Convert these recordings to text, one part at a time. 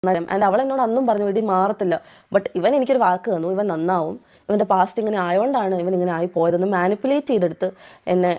And അവൾ എന്നോട് അന്നും പറഞ്ഞു ഇടി മാറത്തില്ല. ബട്ട് ഇവൻ എനിക്കൊരു വാക്ക് തന്നു, ഇവൻ നന്നാവും, ഇവൻ്റെ പാസ്റ്റ് ഇങ്ങനെ ആയതുകൊണ്ടാണ് ഇവൻ ഇങ്ങനെ ആയി പോയതെന്ന് മാനിപ്പുലേറ്റ് ചെയ്തെടുത്ത് എന്നെ.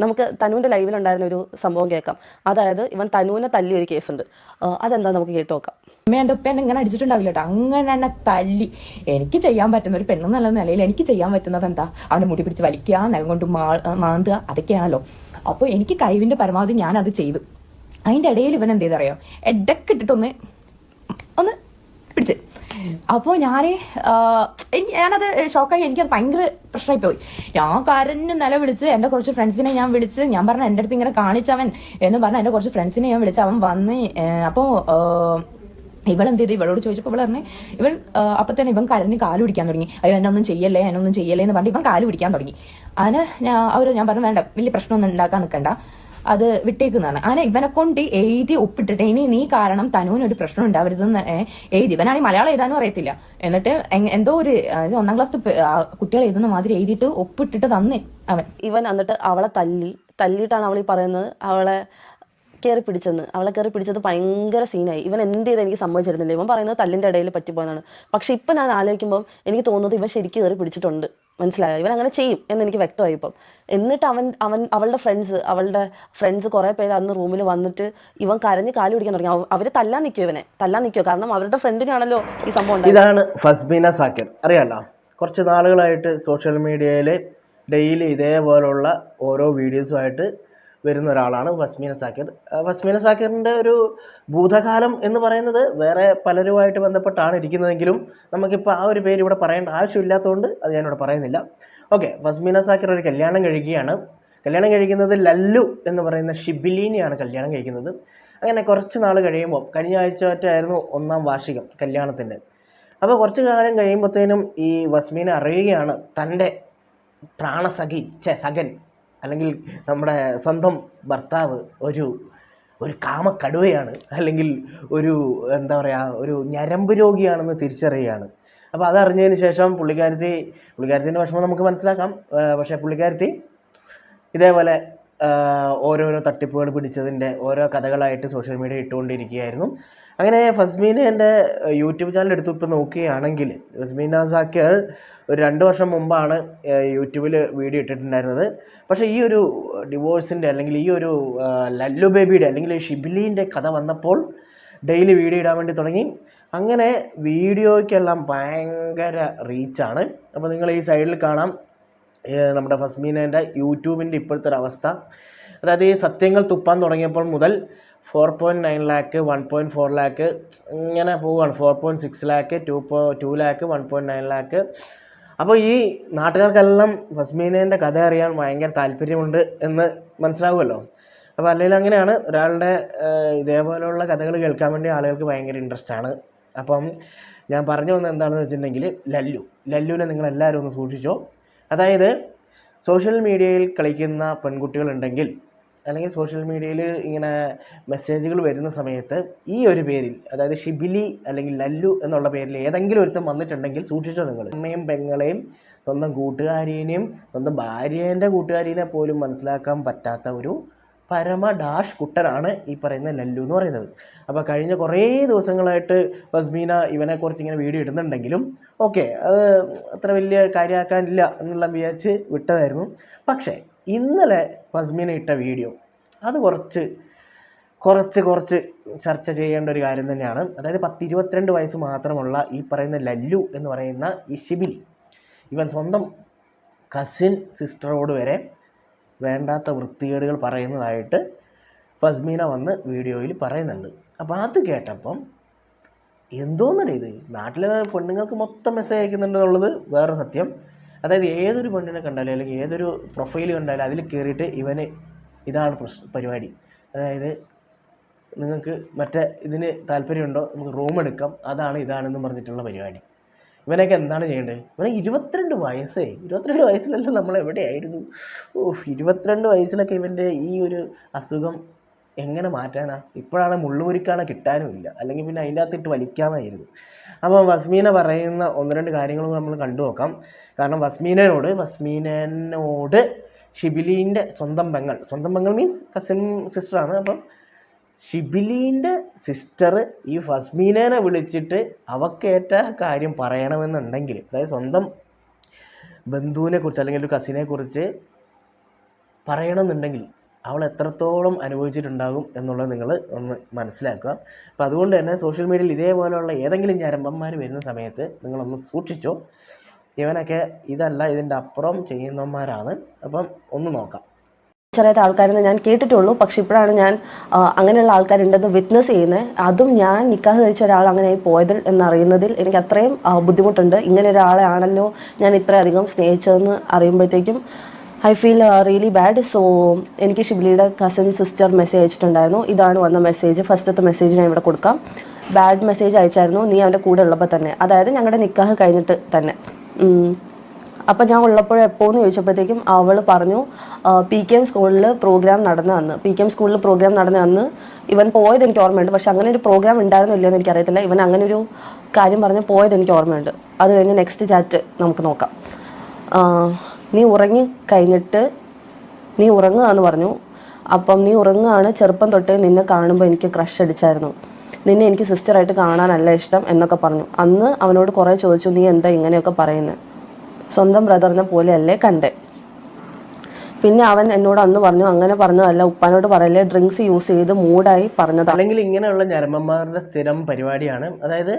നമുക്ക് തനുവിൻ്റെ ലൈവിലുണ്ടായിരുന്ന ഒരു സംഭവം കേൾക്കാം. അതായത് ഇവൻ തനുവിനെ തല്ലിയ ഒരു കേസുണ്ട്. അതെന്താ നമുക്ക് കേട്ട് നോക്കാം. എൻ്റെ ഉപ്പ എന്നെ ഇങ്ങനെ അടിച്ചിട്ടുണ്ടാവില്ല കേട്ടോ, അങ്ങനെ എന്നെ തല്ലി. എനിക്ക് ചെയ്യാൻ പറ്റുന്ന ഒരു പെണ്ണെന്നുള്ള നിലയിൽ എനിക്ക് ചെയ്യാൻ പറ്റുന്നത് എന്താ, അവനെ മുടി പിടിച്ച് വലിക്കുക, നഖം കൊണ്ട് മാന്തുക, അതൊക്കെയാണല്ലോ. അപ്പോൾ എനിക്ക് കഴിവിന്റെ പരമാവധി ഞാൻ അത് ചെയ്തു. അതിന്റെ ഇടയിൽ ഇവൻ എന്ത് ചെയ്തറിയോ, എഡൊക്കെ ഇട്ടിട്ടൊന്ന് പിടിച്ച്. അപ്പോൾ ഞാനത് ഷോക്കായി, എനിക്കത് ഭയങ്കര പ്രശ്നമായി പോയി. ഞാൻ കരഞ്ഞ് നിലവിളിച്ച് എൻ്റെ കുറച്ച് ഫ്രണ്ട്സിനെ ഞാൻ വിളിച്ച്, ഞാൻ പറഞ്ഞ എൻ്റെ അടുത്ത് ഇങ്ങനെ കാണിച്ചവൻ എന്ന് പറഞ്ഞ എൻ്റെ കുറച്ച് ഫ്രണ്ട്സിനെ ഞാൻ വിളിച്ച്, അവൻ വന്ന്. അപ്പോൾ ഇവളെന്ത് ചെയ്ത്, ഇവളോട് ചോദിച്ചപ്പോൾ ഇവൾ പറഞ്ഞു, ഇവൾ അപ്പൊ തന്നെ ഇവൻ കരഞ്ഞ് കാല് പിടിക്കാൻ തുടങ്ങി. അയ്യോ എന്നൊന്നും ചെയ്യല്ലേ എന്ന് പറഞ്ഞ് ഇവൻ കാല് പിടിക്കാൻ തുടങ്ങി. ഞാൻ പറഞ്ഞു വേണ്ട, വലിയ പ്രശ്നമൊന്നും ഉണ്ടാക്കാൻ നിൽക്കണ്ട, അത് വിട്ടേക്കുന്നതാണ്. അങ്ങനെ ഇവനെ കൊണ്ട് എഴുതി ഒപ്പിട്ടിട്ട് ഇനി നീ കാരണം തനുവിനൊരു പ്രശ്നം ഉണ്ടാവരുതെന്ന് എഴുതി. ഇവനാണെങ്കിൽ മലയാളം എഴുതാനും അറിയത്തില്ല. എന്നിട്ട് എന്തോ ഒരു 1ാം ക്ലാസ് കുട്ടികൾ എഴുതുന്ന മാതിരി എഴുതിയിട്ട് ഒപ്പിട്ടിട്ട് തന്നെ ഇവൻ എന്നിട്ട് അവളെ തല്ലിയിട്ടാണ് അവൾ ഈ പറയുന്നത് അവളെ കയറി പിടിച്ചെന്ന്. അവളെ കയറി പിടിച്ചത് ഭയങ്കര സീനായി. ഇവൻ എന്ത് ചെയ്ത് എനിക്ക് സമ്മതിച്ചിരുന്നില്ല. ഇവൻ പറയുന്നത് തല്ലിൻ്റെ ഇടയിൽ പറ്റിപ്പോയെന്നാണ്. പക്ഷെ ഇപ്പം ഞാൻ ആലോചിക്കുമ്പോൾ എനിക്ക് തോന്നുന്നത് ഇവൻ ശരിക്കും കയറി പിടിച്ചിട്ടുണ്ട്. മനസ്സിലായോ? ഇവൻ അങ്ങനെ ചെയ്യും എന്ന് എനിക്ക് വ്യക്തമായി ഇപ്പം. എന്നിട്ട് അവളുടെ ഫ്രണ്ട്സ് കുറേ പേര് അന്ന് റൂമിൽ വന്നിട്ട് ഇവൻ കരഞ്ഞ് കാല് പിടിക്കാൻ തുടങ്ങി. അവർ തല്ലാൻ നിൽക്കുമോ, കാരണം അവരുടെ ഫ്രണ്ടിനാണല്ലോ ഈ സംഭവം. ഇതാണ് ഫസ്ബീന സാക്കിർ. അറിയാലോ, കുറച്ച് നാളുകളായിട്ട് സോഷ്യൽ മീഡിയയിൽ ഡെയിലി ഇതേപോലുള്ള ഓരോ വീഡിയോസുമായിട്ട് വരുന്ന ഒരാളാണ് ഫസ്ബീന സാക്കിർ. ഫസ്ബീന സാക്കിറിൻ്റെ ഒരു ഭൂതകാലം എന്ന് പറയുന്നത് വേറെ പലരുമായിട്ട് ബന്ധപ്പെട്ടാണ് ഇരിക്കുന്നതെങ്കിലും നമുക്കിപ്പോൾ ആ ഒരു പേര് ഇവിടെ പറയേണ്ട ആവശ്യമില്ലാത്തതുകൊണ്ട് അത് ഞാനിവിടെ പറയുന്നില്ല. ഓക്കെ, ഫസ്ബീന സാക്കിർ ഒരു കല്യാണം കഴിക്കുകയാണ്. കല്യാണം കഴിക്കുന്നത് ലല്ലു എന്ന് പറയുന്ന ഷിബിലീനെയാണ് കല്യാണം കഴിക്കുന്നത്. അങ്ങനെ കുറച്ച് നാൾ കഴിയുമ്പോൾ, കഴിഞ്ഞ ആഴ്ച ആയിരുന്നു 1ാം വാർഷികം കല്യാണത്തിൻ്റെ. അപ്പോൾ കുറച്ച് കാലം കഴിയുമ്പോഴത്തേനും ഈ ഫസ്ബീന അറിയുകയാണ് തൻ്റെ സഖൻ അല്ലെങ്കിൽ നമ്മുടെ സ്വന്തം ഭർത്താവ് ഒരു കാമക്കടുവയാണ്, അല്ലെങ്കിൽ എന്താ പറയുക, ഒരു ഞരമ്പ് രോഗിയാണെന്ന് തിരിച്ചറിയുകയാണ്. അപ്പോൾ അതറിഞ്ഞതിന് ശേഷം പുള്ളിക്കാരത്തിൻ്റെ വിഷമം നമുക്ക് മനസ്സിലാക്കാം. പക്ഷേ പുള്ളിക്കാരത്തി ഇതേപോലെ ഓരോരോ തട്ടിപ്പുകൾ പിടിച്ചതിൻ്റെ ഓരോ കഥകളായിട്ട് സോഷ്യൽ മീഡിയ ഇട്ടുകൊണ്ടിരിക്കുകയായിരുന്നു. അങ്ങനെ ഫസ്ബീന എൻ്റെ യൂട്യൂബ് ചാനൽ എടുത്ത് ഇപ്പോൾ നോക്കുകയാണെങ്കിൽ, ഫസ്ബീന സാക്കിർ ഒരു 2 വർഷം മുമ്പാണ് യൂട്യൂബിൽ വീഡിയോ ഇട്ടിട്ടുണ്ടായിരുന്നത്. പക്ഷേ ഈ ഒരു ഡിവോഴ്സിൻ്റെ അല്ലെങ്കിൽ ഈ ഒരു ലല്ലു ബേബിയുടെ അല്ലെങ്കിൽ ഷിബിലീൻ്റെ കഥ വന്നപ്പോൾ ഡെയിലി വീഡിയോ ഇടാൻ വേണ്ടി തുടങ്ങി. അങ്ങനെ വീഡിയോയ്ക്കെല്ലാം ഭയങ്കര റീച്ചാണ്. അപ്പോൾ നിങ്ങൾ ഈ സൈഡിൽ കാണാം നമ്മുടെ ഫസ്ബീനേൻ്റെ യൂട്യൂബിൻ്റെ ഇപ്പോഴത്തെ ഒരു അവസ്ഥ. അതായത് ഈ സത്യങ്ങൾ തുപ്പാൻ തുടങ്ങിയപ്പോൾ മുതൽ 4.9 lakh, 1.4 lakh ഇങ്ങനെ പോവുകയാണ്. 4.6 lakh, 2 lakh, 1.9 lakh. അപ്പോൾ ഈ നാട്ടുകാർക്കെല്ലാം ഫസ്ബീനേൻ്റെ കഥ അറിയാൻ ഭയങ്കര താല്പര്യമുണ്ട് എന്ന് മനസ്സിലാവുമല്ലോ. അപ്പോൾ അല്ലെങ്കിൽ അങ്ങനെയാണ്, ഒരാളുടെ ഇതേപോലെയുള്ള കഥകൾ കേൾക്കാൻ വേണ്ടി ആളുകൾക്ക് ഭയങ്കര ഇൻട്രസ്റ്റ് ആണ്. അപ്പം ഞാൻ പറഞ്ഞു വന്നത് എന്താണെന്ന് വെച്ചിട്ടുണ്ടെങ്കിൽ, ലല്ലുവിനെ നിങ്ങളെല്ലാവരും ഒന്ന് സൂക്ഷിച്ചോ. അതായത് സോഷ്യൽ മീഡിയയിൽ കളിക്കുന്ന പെൺകുട്ടികളുണ്ടെങ്കിൽ, അല്ലെങ്കിൽ സോഷ്യൽ മീഡിയയിൽ ഇങ്ങനെ മെസ്സേജുകൾ വരുന്ന സമയത്ത് ഈ ഒരു പേരിൽ, അതായത് ഷിബിലി അല്ലെങ്കിൽ ലല്ലു എന്നുള്ള പേരിൽ ഏതെങ്കിലും ഒരുത്തം വന്നിട്ടുണ്ടെങ്കിൽ സൂക്ഷിച്ചോ നിങ്ങൾ. അമ്മയും പെങ്ങളെയും സ്വന്തം കൂട്ടുകാരിനെയും സ്വന്തം ഭാര്യേൻ്റെ കൂട്ടുകാരിനെ പോലും മനസ്സിലാക്കാൻ പറ്റാത്ത ഒരു പരമ ഡാഷ് കുട്ടനാണ് ഈ പറയുന്ന ലല്ലു എന്ന് പറയുന്നത്. അപ്പോൾ കഴിഞ്ഞ കുറേ ദിവസങ്ങളായിട്ട് ഫസ്ബീന ഇവനെക്കുറിച്ച് ഇങ്ങനെ വീഡിയോ ഇടുന്നുണ്ടെങ്കിലും ഓക്കെ, അത് അത്ര വലിയ കാര്യമാക്കാനില്ല എന്നുള്ള വിചാരിച്ച് വിട്ടതായിരുന്നു. പക്ഷേ ഇന്നലെ ഫസ്ബീന ഇട്ട വീഡിയോ അത് കുറച്ച് ചർച്ച ചെയ്യേണ്ട ഒരു കാര്യം തന്നെയാണ്. അതായത് 22 വയസ്സ് മാത്രമുള്ള ഈ പറയുന്ന ലല്ലു എന്ന് പറയുന്ന ഈ ഷിബിലി, ഇവൻ സ്വന്തം കസിൻ സിസ്റ്ററോട് വരെ വേണ്ടാത്ത വൃത്തികേടുകൾ പറയുന്നതായിട്ട് ഫസ്ബീന വന്ന് വീഡിയോയിൽ പറയുന്നുണ്ട്. അപ്പോൾ അത് കേട്ടപ്പം എന്തോന്നടേ ഇത്, നാട്ടിലെ പെണ്ണുങ്ങൾക്ക് മൊത്തം മെസ്സേജ് അയക്കുന്നുണ്ടെന്നുള്ളത് വേറെ സത്യം. അതായത് ഏതൊരു പെണ്ണിനെ കണ്ടാലും അല്ലെങ്കിൽ ഏതൊരു പ്രൊഫൈൽ കണ്ടാലും അതിൽ കയറിയിട്ട് ഇവന് ഇതാണ് പരിപാടി. അതായത് നിങ്ങൾക്ക് മറ്റേ ഇതിന് താല്പര്യമുണ്ടോ, നമുക്ക് റൂം എടുക്കാം, ഇതാണെന്ന് പറഞ്ഞിട്ടുള്ള പരിപാടി. ഇവനൊക്കെ എന്താണ് ചെയ്യേണ്ടത്? ഇവനെ 22 വയസ്സിലെല്ലാം നമ്മളെവിടെയായിരുന്നു? 22 വയസ്സിലൊക്കെ ഇവൻ്റെ ഈ ഒരു അസുഖം എങ്ങനെ മാറ്റാനാ? ഇപ്പോഴാണ് മുള്ളുമുരിക്കാണ് കിട്ടാനുമില്ല, അല്ലെങ്കിൽ പിന്നെ അതിൻ്റെ അകത്തിട്ട് വലിക്കാമായിരുന്നു. അപ്പോൾ ഫസ്ബീന പറയുന്ന 1-2 കാര്യങ്ങളും നമ്മൾ കണ്ടു നോക്കാം. കാരണം ഫസ്ബീനോട് ഷിബിലീൻ്റെ സ്വന്തം പെങ്ങൾ മീൻസ് കസിൻ സിസ്റ്ററാണ്. അപ്പം ഷിബിലീൻ്റെ സിസ്റ്റർ ഈ ഫസ്മീനേനെ വിളിച്ചിട്ട് അവക്കേറ്റ കാര്യം പറയണമെന്നുണ്ടെങ്കിൽ, അതായത് സ്വന്തം ബന്ധുവിനെ കുറിച്ച് അല്ലെങ്കിൽ ഒരു കസിനെ കുറിച്ച് പറയണമെന്നുണ്ടെങ്കിൽ അവൾ എത്രത്തോളം അനുഭവിച്ചിട്ടുണ്ടാകും എന്നുള്ളത് നിങ്ങൾ ഒന്ന് മനസ്സിലാക്കുക. അപ്പോൾ അതുകൊണ്ട് തന്നെ സോഷ്യൽ മീഡിയയിൽ ഇതേപോലെയുള്ള ഏതെങ്കിലും ഞരമ്പന്മാർ വരുന്ന സമയത്ത് നിങ്ങളൊന്ന് സൂക്ഷിച്ചോ. ഇവനൊക്കെ ഇതല്ല, ഇതിൻ്റെ അപ്പുറം ചെയ്യുന്നവന്മാരാണ്. അപ്പം ഒന്ന് നോക്കാം. ചെറിയ ആൾക്കാരെന്ന് ഞാൻ കേട്ടിട്ടുള്ളൂ. പക്ഷെ ഇപ്പോഴാണ് ഞാൻ അങ്ങനെയുള്ള ആൾക്കാരുണ്ടെന്ന് വിറ്റ്നസ് ചെയ്യുന്നത്. അതും ഞാൻ നിക്കാഹ് കഴിച്ച ഒരാൾ അങ്ങനെ പോയതിൽ എന്നറിയുന്നതിൽ എനിക്ക് അത്രയും ബുദ്ധിമുട്ടുണ്ട്. ഇങ്ങനെ ഒരാളെ ആണല്ലോ ഞാൻ ഇത്രയധികം സ്നേഹിച്ചതെന്ന് അറിയുമ്പോഴത്തേക്കും I feel really bad. So എനിക്ക് ഷിബിലിയുടെ കസിൻ സിസ്റ്റർ മെസ്സേജ് അയച്ചിട്ടുണ്ടായിരുന്നു. ഇതാണ് വന്ന മെസ്സേജ്. ഫസ്റ്റത്തെ മെസ്സേജ് ഞാൻ ഇവിടെ കൊടുക്കാം. ബാഡ് മെസ്സേജ് അയച്ചായിരുന്നു, നീ അവൻ്റെ കൂടെ ഉള്ളപ്പോൾ തന്നെ, അതായത് ഞങ്ങളുടെ നിക്കാഹ് കഴിഞ്ഞിട്ട് തന്നെ. അപ്പം ഞാൻ ഉള്ളപ്പോഴും എപ്പോഴെന്ന് ചോദിച്ചപ്പോഴത്തേക്കും അവൾ പറഞ്ഞു PKM സ്കൂളിൽ പ്രോഗ്രാം നടന്ന അന്ന്, PKM സ്കൂളിൽ പ്രോഗ്രാം നടന്ന അന്ന് ഇവൻ പോയത് എനിക്ക് ഓർമ്മയുണ്ട്. പക്ഷെ അങ്ങനെ ഒരു പ്രോഗ്രാം ഉണ്ടായിരുന്നോ ഇല്ലയെന്ന് എനിക്കറിയത്തില്ല. ഇവൻ അങ്ങനെ ഒരു കാര്യം പറഞ്ഞ് പോയത് എനിക്ക് ഓർമ്മയുണ്ട്. അത് കഴിഞ്ഞ് നെക്സ്റ്റ് ചാറ്റ് നമുക്ക് നോക്കാം. നീ ഉറങ്ങി കഴിഞ്ഞിട്ട് നീ ഉറങ്ങുക എന്ന് പറഞ്ഞു. അപ്പം നീ ഉറങ്ങുകയാണ്, ചെറുപ്പം തൊട്ടേ നിന്നെ കാണുമ്പോൾ എനിക്ക് ക്രഷ് അടിച്ചായിരുന്നു, നിന്നെ എനിക്ക് സിസ്റ്ററായിട്ട് കാണാനല്ല ഇഷ്ടം എന്നൊക്കെ പറഞ്ഞു. അന്ന് അവനോട് കുറേ ചോദിച്ചു, നീ എന്താ ഇങ്ങനെയൊക്കെ പറയുന്നത്, സ്വന്തം ബ്രദറിനെ പോലെയല്ലേ കണ്ടേ. പിന്നെ അവൻ എന്നോട് അന്ന് പറഞ്ഞു, അങ്ങനെ പറഞ്ഞതല്ല, ഉപ്പാനോട് പറയല്ലേ, ഡ്രിങ്ക്സ് യൂസ് ചെയ്ത് മൂഡായി പറഞ്ഞതാണ്. അല്ലെങ്കിൽ ഇങ്ങനെയുള്ള ഞരമ്പന്മാരുടെ സ്ഥിരം പരിപാടിയാണ്. അതായത്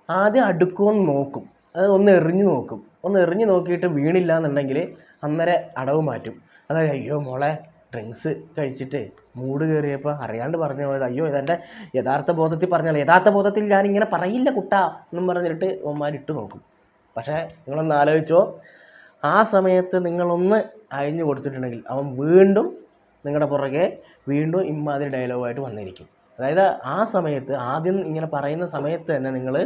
ആദ്യം അടുക്കുമെന്ന് നോക്കും, അത് ഒന്ന് എറിഞ്ഞു നോക്കും. ഒന്ന് എറിഞ്ഞു നോക്കിയിട്ട് വീണില്ല എന്നുണ്ടെങ്കിൽ അന്നേരം അടവ് മാറ്റും. അതായത് അയ്യോ മോളെ ഡ്രിങ്ക്സ് കഴിച്ചിട്ട് മൂഡ് കയറിയപ്പോൾ അറിയാണ്ട് പറഞ്ഞു പോയത്, അയ്യോ ഇതെൻ്റെ യഥാർത്ഥ ബോധത്തിൽ പറഞ്ഞാൽ, യഥാർത്ഥ ബോധത്തിൽ ഞാനിങ്ങനെ പറയില്ല കുട്ടാ എന്നും പറഞ്ഞിട്ട് ഒമാരിട്ട് നോക്കും. പക്ഷേ നിങ്ങളൊന്ന് ആലോചിച്ചോ, ആ സമയത്ത് നിങ്ങളൊന്ന് അയഞ്ഞു കൊടുത്തിട്ടുണ്ടെങ്കിൽ അവൻ വീണ്ടും നിങ്ങളുടെ പുറകെ വീണ്ടും ഇമ്മാതിരി ഡയലോഗായിട്ട് വന്നിരിക്കും. അതായത് ആ സമയത്ത് ആദ്യം ഇങ്ങനെ പറയുന്ന സമയത്ത് തന്നെ നിങ്ങൾ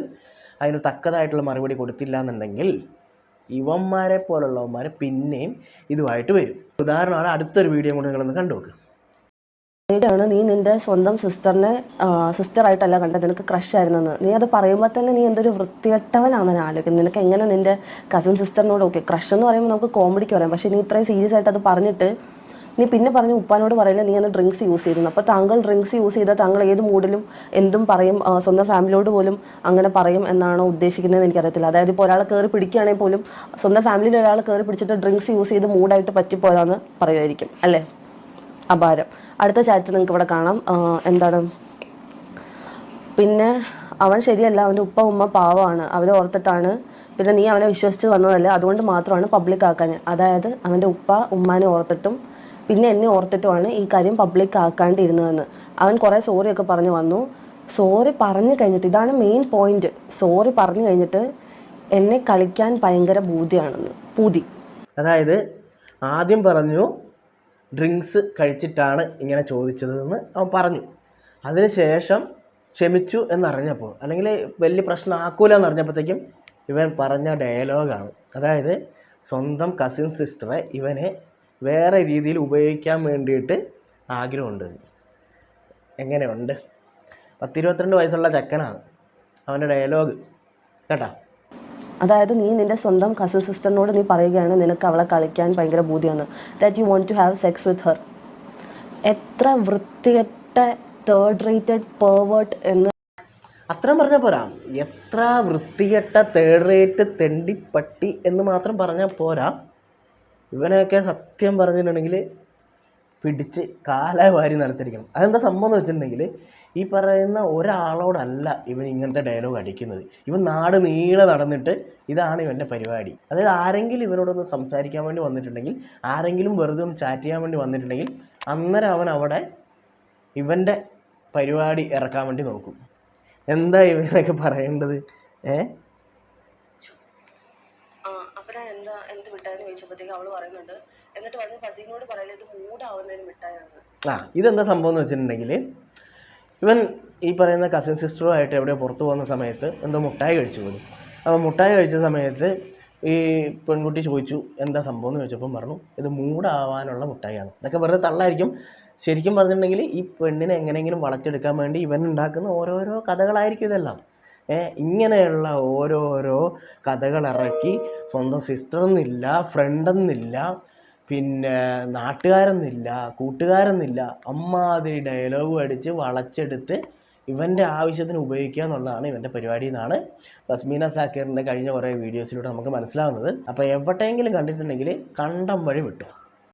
അതിന് തക്കതായിട്ടുള്ള മറുപടി കൊടുത്തില്ല എന്നുണ്ടെങ്കിൽ ഇവന്മാരെ പോലുള്ളവന്മാർ പിന്നെയും ഇതുമായിട്ട് വരും. ഉദാഹരണമാണ് അടുത്തൊരു വീഡിയോ കൊണ്ട് നിങ്ങളൊന്ന് കണ്ടു നോക്കുക. ാണ് നീ നിന്റെ സ്വന്തം സിസ്റ്ററിനെ സിസ്റ്ററായിട്ടല്ല കണ്ടത്, നിനക്ക് ക്രഷ് ആയിരുന്നെന്ന്. നീ അത് പറയുമ്പോൾ തന്നെ നീ എന്തൊരു വൃത്തികെട്ടവനാണെന്ന് ഞാൻ ആലോചിക്കുന്നത്. നിനക്ക് എങ്ങനെ നിന്റെ കസിൻ സിസ്റ്ററിനോട്, ഓക്കെ ക്രഷ് എന്ന് പറയുമ്പോൾ നമുക്ക് കോമഡിക്ക് പറയാം, പക്ഷേ നീ ഇത്രയും സീരിയസ് ആയിട്ട് അത് പറഞ്ഞിട്ട് നീ പിന്നെ പറഞ്ഞു ഉപ്പാനോട് പറയില്ല നീ അന്ന് ഡ്രിങ്ക്സ് യൂസ് ചെയ്തിരുന്നു. അപ്പോൾ താങ്കൾ ഡ്രിങ്ക്സ് യൂസ് ചെയ്താൽ താങ്കൾ ഏത് മൂഡിലും എന്തും പറയും, സ്വന്തം ഫാമിലിയോട് പോലും അങ്ങനെ പറയും എന്നാണോ ഉദ്ദേശിക്കുന്നതെന്ന് എനിക്കറിയത്തില്ല. അതായത് ഇപ്പോൾ ഒരാളെ കയറി പിടിക്കുകയാണെങ്കിൽ പോലും സ്വന്തം ഫാമിലിയിൽ ഒരാൾ കയറി പിടിച്ചിട്ട് ഡ്രിങ്ക്സ് യൂസ് ചെയ്ത് മൂഡായിട്ട് പറ്റിപ്പോയതാന്ന് പറയുമായിരിക്കും അല്ലേ. അപാരം. അടുത്ത ചാറ്റ് നിങ്ങൾക്ക് ഇവിടെ കാണാം. എന്താണ്, പിന്നെ അവൻ ശരിയല്ല, അവൻ്റെ ഉപ്പ ഉമ്മ പാവമാണ്, അവരെ ഓർത്തിട്ടാണ്, പിന്നെ നീ അവനെ വിശ്വസിച്ച് വന്നതല്ലേ, അതുകൊണ്ട് മാത്രമാണ് പബ്ലിക് ആക്കാൻ. അതായത് അവൻ്റെ ഉപ്പ ഉമ്മാനെ ഓർത്തിട്ടും പിന്നെ എന്നെ ഓർത്തിട്ടുമാണ് ഈ കാര്യം പബ്ലിക് ആക്കാണ്ടിരുന്നതെന്ന്. അവൻ കുറേ സോറിയൊക്കെ പറഞ്ഞു വന്നു. സോറി പറഞ്ഞു കഴിഞ്ഞിട്ട്, ഇതാണ് മെയിൻ പോയിന്റ്, സോറി പറഞ്ഞു കഴിഞ്ഞിട്ട് എന്നെ കളിക്കാൻ ഭയങ്കര പൂതി. അതായത് ആദ്യം പറഞ്ഞു ഡ്രിങ്ക്സ് കഴിച്ചിട്ടാണ് ഇങ്ങനെ ചോദിച്ചതെന്ന് അവൻ പറഞ്ഞു. അതിനുശേഷം ക്ഷമിച്ചു എന്നറിഞ്ഞപ്പോൾ, അല്ലെങ്കിൽ വലിയ പ്രശ്നമാക്കൂല എന്നറിഞ്ഞപ്പോഴത്തേക്കും ഇവൻ പറഞ്ഞ ഡയലോഗാണ്. അതായത് സ്വന്തം കസിൻ സിസ്റ്ററെ ഇവനെ വേറെ രീതിയിൽ ഉപയോഗിക്കാൻ വേണ്ടിയിട്ട് ആഗ്രഹമുണ്ട്. എങ്ങനെയുണ്ട്? 22 വയസ്സുള്ള ചക്കനാണ് അവൻ്റെ ഡയലോഗ് കേട്ടോ. അതായത് നീ നിന്റെ സ്വന്തം കസിൻ സിസ്റ്ററിനോട് നീ പറയുകയാണ് നിനക്ക് അവളെ കളിക്കാൻ ഭയങ്കര ബൂതിയാണ്, that you want to have sex with her. എത്ര വൃത്തികെട്ട തേർഡ് റേറ്റഡ് പെർവേർട്ട് എന്ന് അത്രയും പറഞ്ഞാൽ പോരാ, എത്ര വൃത്തികെട്ട തേർഡ് റേറ്റ് തെണ്ടിപ്പട്ടി എന്ന് മാത്രം പറഞ്ഞാൽ പോരാ. ഇവനെയൊക്കെ സത്യം പറഞ്ഞിട്ടുണ്ടെങ്കിൽ പിടിച്ച് കാലായി വാരി നിലത്തിരിക്കണം. അതെന്താ സംഭവം എന്ന് വെച്ചിട്ടുണ്ടെങ്കിൽ ഈ പറയുന്ന ഒരാളോടല്ല ഇവൻ ഇങ്ങനത്തെ ഡയലോഗ് അടിക്കുന്നത്. ഇവൻ നാട് നീളെ നടന്നിട്ട് ഇതാണ് ഇവൻ്റെ പരിപാടി. അതായത് ആരെങ്കിലും ഇവനോടൊന്ന് സംസാരിക്കാൻ വേണ്ടി വന്നിട്ടുണ്ടെങ്കിൽ, ആരെങ്കിലും വെറുതെ ഒന്ന് ചാറ്റ് ചെയ്യാൻ വേണ്ടി വന്നിട്ടുണ്ടെങ്കിൽ അന്നേരം അവൻ അവിടെ ഇവൻ്റെ പരിപാടി ഇറക്കാൻ വേണ്ടി നോക്കും. എന്താ ഇവനൊക്കെ പറയേണ്ടത്? എന്ത് മിഠായി ചോദിച്ചപ്പോഴത്തേക്ക് അവള് പറയുന്നുണ്ട്, എന്നിട്ട് പറഞ്ഞു ഫസീനോട് പറയില്ല ഇത് മൂടാവുന്നതിന് മിഠായാണ്. ഇതെന്താ സംഭവം എന്ന് വെച്ചിട്ടുണ്ടെങ്കിൽ ഇവൻ ഈ പറയുന്ന കസിൻ സിസ്റ്ററുമായിട്ട് എവിടെയോ പുറത്തു പോകുന്ന സമയത്ത് എന്തോ മുട്ടായി കഴിച്ചു പോലും. അപ്പോൾ മുട്ടായി കഴിച്ച സമയത്ത് ഈ പെൺകുട്ടി ചോദിച്ചു എന്താ സംഭവം എന്ന് ചോദിച്ചപ്പം പറഞ്ഞു ഇത് മൂടാവാനുള്ള മുട്ടായിയാണ്. ഇതൊക്കെ വെറുതെ തള്ളായിരിക്കും. ശരിക്കും പറഞ്ഞിട്ടുണ്ടെങ്കിൽ ഈ പെണ്ണിനെ എങ്ങനെയെങ്കിലും വളച്ചെടുക്കാൻ വേണ്ടി ഇവൻ ഉണ്ടാക്കുന്ന ഓരോരോ കഥകളായിരിക്കും ഇതെല്ലാം. ഇങ്ങനെയുള്ള ഓരോരോ കഥകളിറക്കി സ്വന്തം സിസ്റ്ററെന്നില്ല, ഫ്രണ്ടെന്നില്ല, പിന്നെ നാട്ടുകാരെന്നില്ല, കൂട്ടുകാരെന്നില്ല, അമ്മാതിരി ഡയലോഗും അടിച്ച് വളച്ചെടുത്ത് ഇവൻ്റെ ആവശ്യത്തിന് ഉപയോഗിക്കുക എന്നുള്ളതാണ് ഇവൻ്റെ പരിപാടി എന്നാണ് ബസ്മീന സാക്കിറിൻ്റെ കഴിഞ്ഞ കുറേ വീഡിയോസിലൂടെ നമുക്ക് മനസ്സിലാവുന്നത്. അപ്പോൾ എവിടെയെങ്കിലും കണ്ടിട്ടുണ്ടെങ്കിൽ കണ്ടം വഴി വിട്ടു.